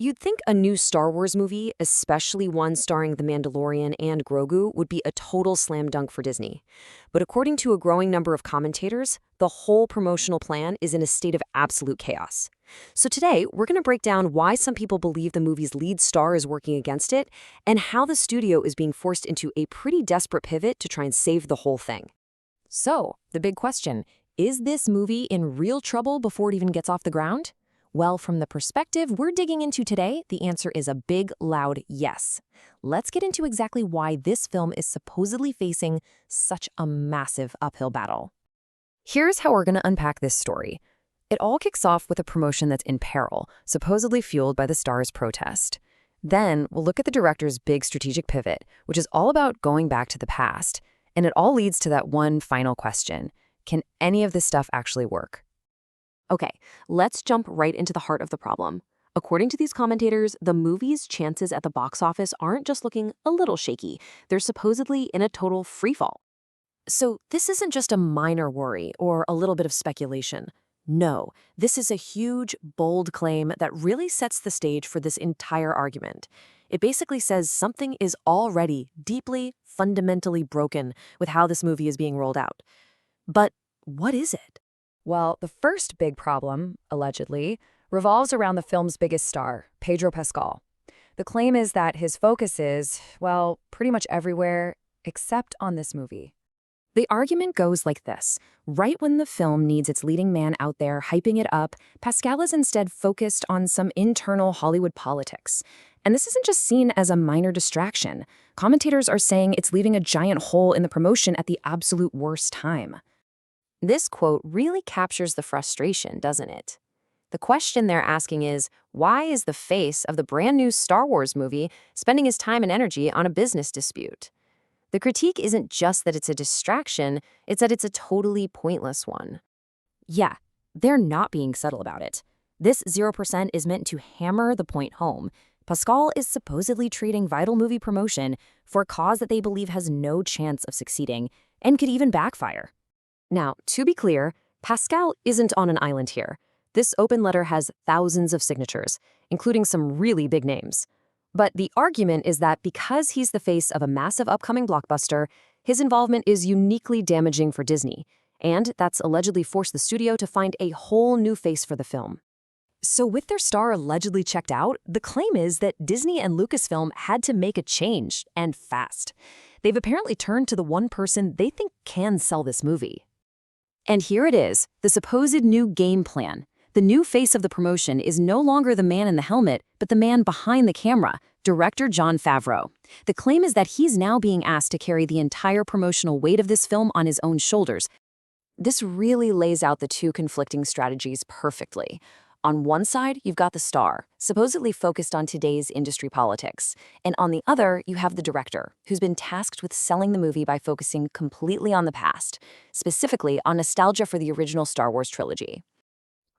You'd think a new Star Wars movie, especially one starring the Mandalorian and Grogu, would be a total slam dunk for Disney. But according to a growing number of commentators, the whole promotional plan is in a state of absolute chaos. So today, we're going to break down why some people believe the movie's lead star is working against it, and how the studio is being forced into a pretty desperate pivot to try and save the whole thing. So, the big question, is this movie in real trouble before it even gets off the ground? Well, from the perspective we're digging into today, the answer is a big, loud yes. Let's get into exactly why this film is supposedly facing such a massive uphill battle. Here's how we're going to unpack this story. It all kicks off with a promotion that's in peril, supposedly fueled by the star's protest. Then, we'll look at the director's big strategic pivot, which is all about going back to the past. And it all leads to that one final question. Can any of this stuff actually work? Okay, let's jump right into the heart of the problem. According to these commentators, the movie's chances at the box office aren't just looking a little shaky, they're supposedly in a total freefall. So this isn't just a minor worry or a little bit of speculation. No, this is a huge, bold claim that really sets the stage for this entire argument. It basically says something is already deeply, fundamentally broken with how this movie is being rolled out. But what is it? Well, the first big problem, allegedly, revolves around the film's biggest star, Pedro Pascal. The claim is that his focus is, well, pretty much everywhere except on this movie. The argument goes like this. Right when the film needs its leading man out there hyping it up, Pascal is instead focused on some internal Hollywood politics. And this isn't just seen as a minor distraction. Commentators are saying it's leaving a giant hole in the promotion at the absolute worst time. This quote really captures the frustration, doesn't it? The question they're asking is, why is the face of the brand new Star Wars movie spending his time and energy on a business dispute? The critique isn't just that it's a distraction, it's that it's a totally pointless one. Yeah, they're not being subtle about it. This 0% is meant to hammer the point home. Pascal is supposedly treating vital movie promotion for a cause that they believe has no chance of succeeding and could even backfire. Now, to be clear, Pascal isn't on an island here. This open letter has thousands of signatures, including some really big names. But the argument is that because he's the face of a massive upcoming blockbuster, his involvement is uniquely damaging for Disney, and that's allegedly forced the studio to find a whole new face for the film. So with their star allegedly checked out, the claim is that Disney and Lucasfilm had to make a change, and fast. They've apparently turned to the one person they think can sell this movie. And here it is, the supposed new game plan. The new face of the promotion is no longer the man in the helmet, but the man behind the camera, director Jon Favreau. The claim is that he's now being asked to carry the entire promotional weight of this film on his own shoulders. This really lays out the two conflicting strategies perfectly. On one side, you've got the star, supposedly focused on today's industry politics. And on the other, you have the director, who's been tasked with selling the movie by focusing completely on the past, specifically on nostalgia for the original Star Wars trilogy.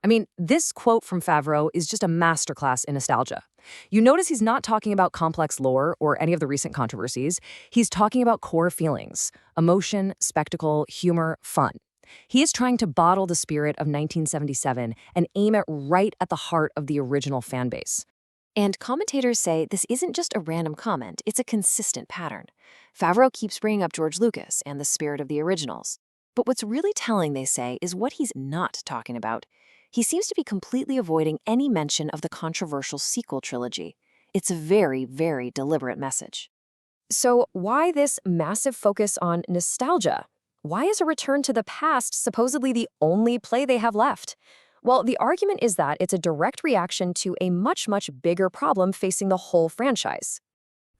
I mean, this quote from Favreau is just a masterclass in nostalgia. You notice he's not talking about complex lore or any of the recent controversies. He's talking about core feelings, emotion, spectacle, humor, fun. He is trying to bottle the spirit of 1977 and aim it right at the heart of the original fan base. And commentators say this isn't just a random comment, it's a consistent pattern. Favreau keeps bringing up George Lucas and the spirit of the originals. But what's really telling, they say, is what he's not talking about. He seems to be completely avoiding any mention of the controversial sequel trilogy. It's a very, very deliberate message. So why this massive focus on nostalgia? Why is a return to the past supposedly the only play they have left? Well, the argument is that it's a direct reaction to a much, much bigger problem facing the whole franchise.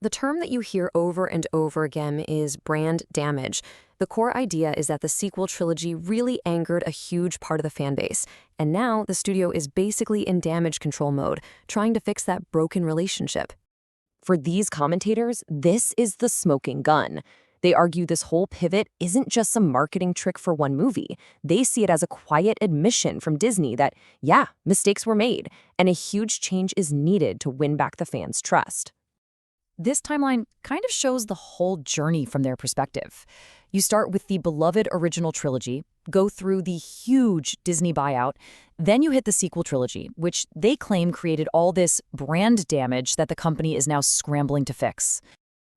The term that you hear over and over again is brand damage. The core idea is that the sequel trilogy really angered a huge part of the fan base, and now the studio is basically in damage control mode, trying to fix that broken relationship. For these commentators, this is the smoking gun. They argue this whole pivot isn't just some marketing trick for one movie. They see it as a quiet admission from Disney that, yeah, mistakes were made, and a huge change is needed to win back the fans' trust. This timeline kind of shows the whole journey from their perspective. You start with the beloved original trilogy, go through the huge Disney buyout. Then you hit the sequel trilogy, which they claim created all this brand damage that the company is now scrambling to fix.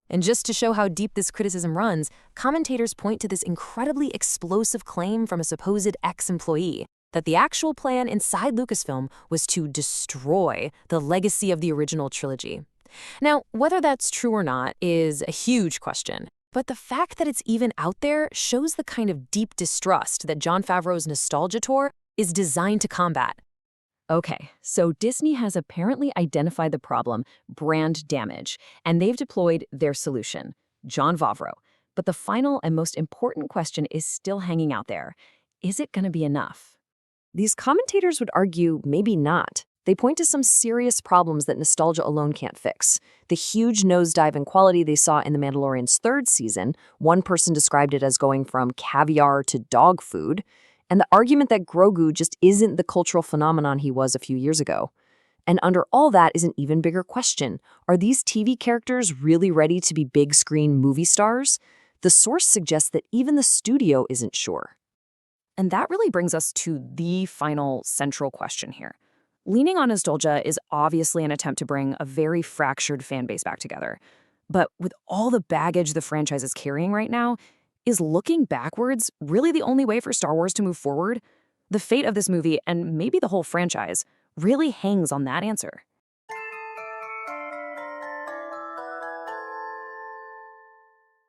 And just to show how deep this criticism runs, commentators point to this incredibly explosive claim from a supposed ex-employee that the actual plan inside Lucasfilm was to destroy the legacy of the original trilogy. Now, whether that's true or not is a huge question, but the fact that it's even out there shows the kind of deep distrust that Jon Favreau's nostalgia tour is designed to combat. Okay, so Disney has apparently identified the problem, brand damage, and they've deployed their solution, Jon Favreau. But the final and most important question is still hanging out there. Is it going to be enough? These commentators would argue maybe not. They point to some serious problems that nostalgia alone can't fix. The huge nosedive in quality they saw in The Mandalorian's third season, one person described it as going from caviar to dog food, and the argument that Grogu just isn't the cultural phenomenon he was a few years ago. And under all that is an even bigger question. Are these TV characters really ready to be big-screen movie stars? The source suggests that even the studio isn't sure. And that really brings us to the final central question here. Leaning on nostalgia is obviously an attempt to bring a very fractured fan base back together. But with all the baggage the franchise is carrying right now, is looking backwards really the only way for Star Wars to move forward? The fate of this movie, and maybe the whole franchise, really hangs on that answer.